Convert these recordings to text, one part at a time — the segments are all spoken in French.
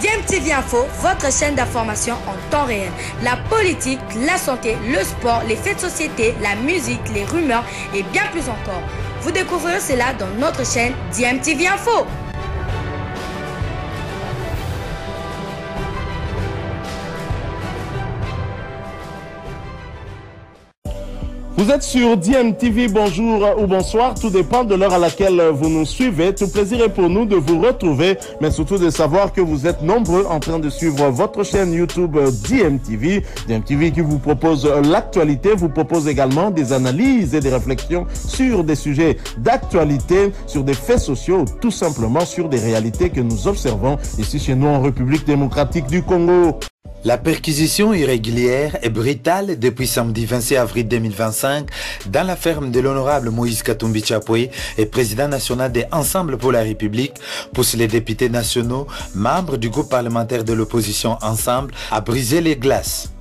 DMTV Info, votre chaîne d'information en temps réel. La politique, la santé, le sport, les faits de société, la musique, les rumeurs et bien plus encore. Vous découvrirez cela dans notre chaîne DMTV Info. Vous êtes sur DMTV, bonjour ou bonsoir, tout dépend de l'heure à laquelle vous nous suivez. Tout plaisir est pour nous de vous retrouver, mais surtout de savoir que vous êtes nombreux en train de suivre votre chaîne YouTube DMTV. DMTV qui vous propose l'actualité, vous propose également des analyses et des réflexions sur des sujets d'actualité, sur des faits sociaux, tout simplement sur des réalités que nous observons ici chez nous en République démocratique du Congo. La perquisition irrégulière et brutale depuis samedi 26 avril 2025 dans la ferme de l'honorable Moïse Katumbi Tchapoué et président national des Ensemble pour la République pousse les députés nationaux, membres du groupe parlementaire de l'opposition Ensemble, à briser les glaces.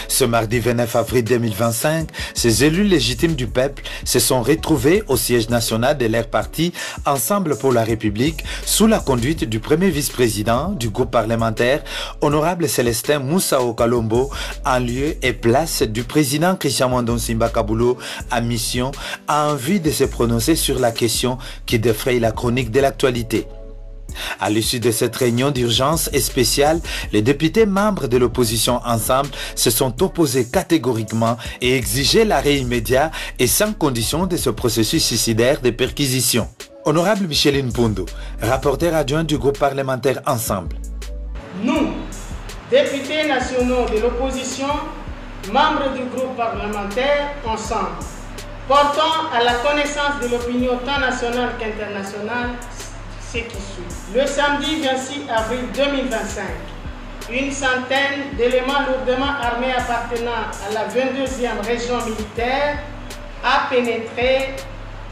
Ce mardi 29 avril 2025, ces élus légitimes du peuple se sont retrouvés au siège national de leur parti Ensemble pour la République sous la conduite du premier vice-président du groupe parlementaire, honorable Célestin Moussao Kalombo, en lieu et place du président Christian Mwandon Simba Kabulo à mission en vue de se prononcer sur la question qui défraye la chronique de l'actualité. À l'issue de cette réunion d'urgence et spéciale, les députés membres de l'opposition Ensemble se sont opposés catégoriquement et exigé l'arrêt immédiat et sans condition de ce processus suicidaire de perquisition. Honorable Micheline Pondo, rapporteur adjoint du groupe parlementaire Ensemble. Nous, députés nationaux de l'opposition, membres du groupe parlementaire Ensemble, portons à la connaissance de l'opinion tant nationale qu'internationale ce qui suit. Le samedi 26 avril 2025, une centaine d'éléments lourdement armés appartenant à la 22e région militaire a pénétré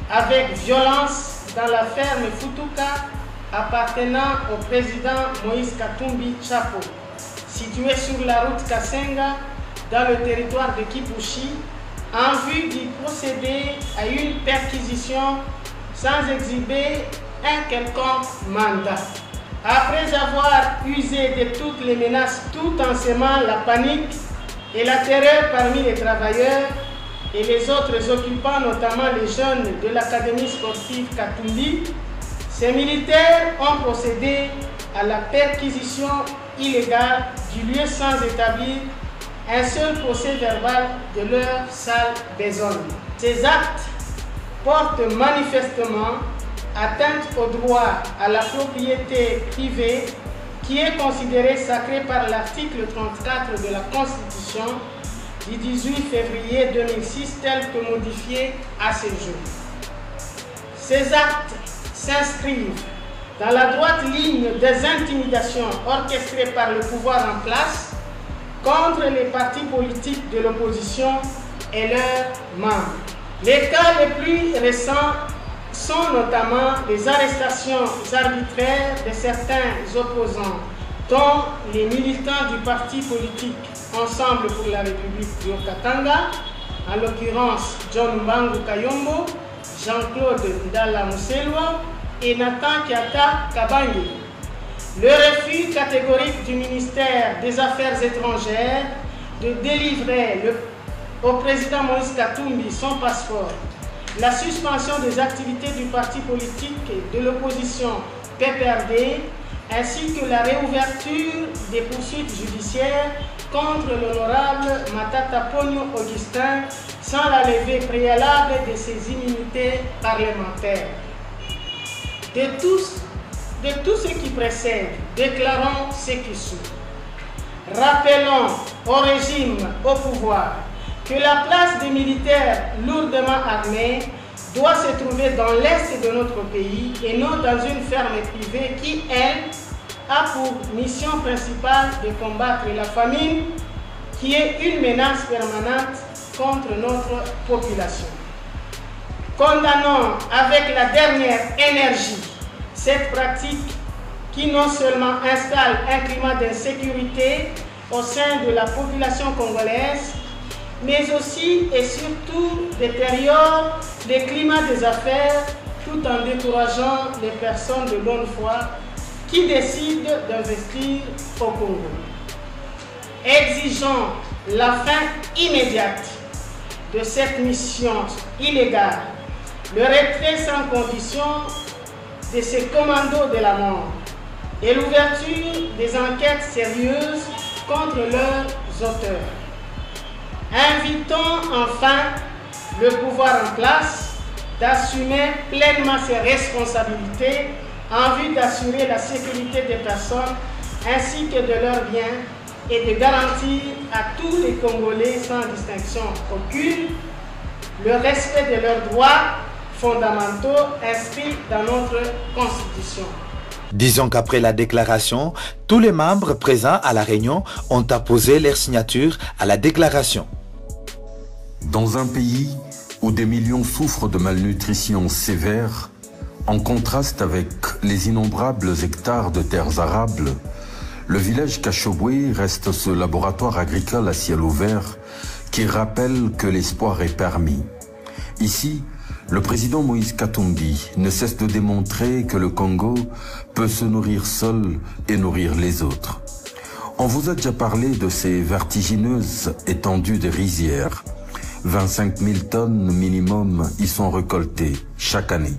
avec violence dans la ferme Futuka appartenant au président Moïse Katumbi Tchapoué, située sur la route Kasenga dans le territoire de Kipushi, en vue d'y procéder à une perquisition sans exhiber un quelconque mandat. Après avoir usé de toutes les menaces tout en semant la panique et la terreur parmi les travailleurs et les autres occupants, notamment les jeunes de l'académie sportive Katumbi, ces militaires ont procédé à la perquisition illégale du lieu sans établir un seul procès verbal de leur sale besogne. Ces actes portent manifestement atteinte au droit à la propriété privée qui est considéré sacré par l'article 34 de la Constitution du 18 février 2006 tel que modifié à ce jour. Ces actes s'inscrivent dans la droite ligne des intimidations orchestrées par le pouvoir en place contre les partis politiques de l'opposition et leurs membres. Les cas les plus récents sont notamment les arrestations arbitraires de certains opposants, dont les militants du parti politique Ensemble pour la République du Haut-Katanga, en l'occurrence John Mbangu Kayombo, Jean-Claude Ndala Mousselwa et Nathan Kiata Kabangi. Le refus catégorique du ministère des Affaires étrangères de délivrer au président Moïse Katumbi son passeport, la suspension des activités du parti politique de l'opposition PPRD, ainsi que la réouverture des poursuites judiciaires contre l'honorable Matata Pogno Augustin sans la levée préalable de ses immunités parlementaires. De tout ce qui précède, déclarons ce qui suit. Rappelons au régime au pouvoir que la place des militaires lourdement armés doit se trouver dans l'est de notre pays et non dans une ferme privée qui, elle, a pour mission principale de combattre la famine, qui est une menace permanente contre notre population. Condamnons avec la dernière énergie cette pratique qui non seulement installe un climat d'insécurité au sein de la population congolaise, mais aussi et surtout détériore le climat des affaires tout en décourageant les personnes de bonne foi qui décident d'investir au Congo. Exigeons la fin immédiate de cette mission illégale, le retrait sans condition de ces commandos de la mort et l'ouverture des enquêtes sérieuses contre leurs auteurs. Invitons enfin le pouvoir en place d'assumer pleinement ses responsabilités en vue d'assurer la sécurité des personnes ainsi que de leurs biens et de garantir à tous les Congolais sans distinction aucune le respect de leurs droits fondamentaux inscrits dans notre Constitution. Disons qu'après la déclaration, tous les membres présents à la réunion ont apposé leur signature à la déclaration. Dans un pays où des millions souffrent de malnutrition sévère, en contraste avec les innombrables hectares de terres arables, le village Kachobwe reste ce laboratoire agricole à ciel ouvert qui rappelle que l'espoir est permis. Ici, le président Moïse Katumbi ne cesse de démontrer que le Congo peut se nourrir seul et nourrir les autres. On vous a déjà parlé de ces vertigineuses étendues de rizières. 25 000 tonnes minimum y sont récoltées chaque année.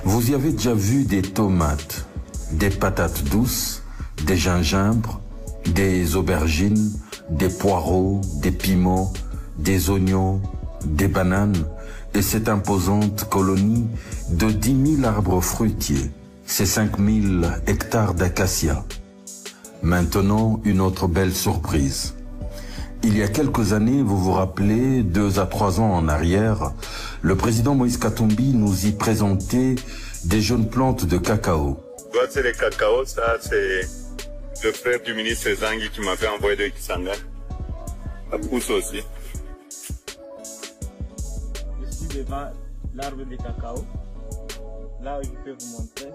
Vous y avez déjà vu des tomates, des patates douces, des gingembres, des aubergines, des poireaux, des piments, des oignons, des bananes et cette imposante colonie de 10 000 arbres fruitiers, ces 5 000 hectares d'acacias. Maintenant, une autre belle surprise. Il y a quelques années, vous vous rappelez, 2 à 3 ans en arrière, le président Moïse Katumbi nous y présentait des jeunes plantes de cacao. C'est le cacao, ça c'est le frère du ministre Zangi qui m'avait envoyé de Kisangani. Ça pousse aussi. Je suis devant l'arbre de cacao. Là, je peux vous montrer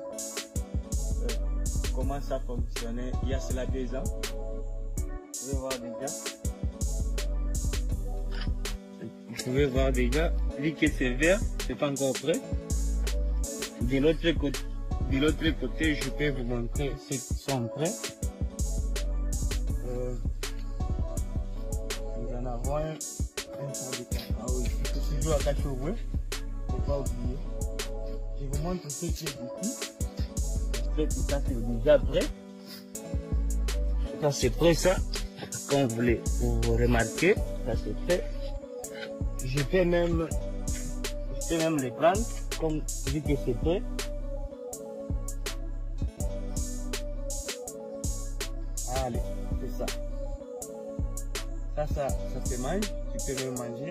comment ça fonctionnait il y a cela 2 ans. Vous pouvez voir déjà. Vous pouvez voir déjà, vu que c'est vert, c'est pas encore prêt. De l'autre côté, je peux vous montrer ceux qui sont prêts. Nous en avons un tas de cacao ici. C'est toujours à Kachobwe, faut pas oublier. Je vous montre ce qui est ici. J'espère que ça c'est déjà prêt. Ça c'est prêt ça. Comme vous remarquez, ça c'est prêt. Je peux même les prendre, comme vu que c'est prêt. Allez, c'est ça. Ça se mange, tu peux même manger.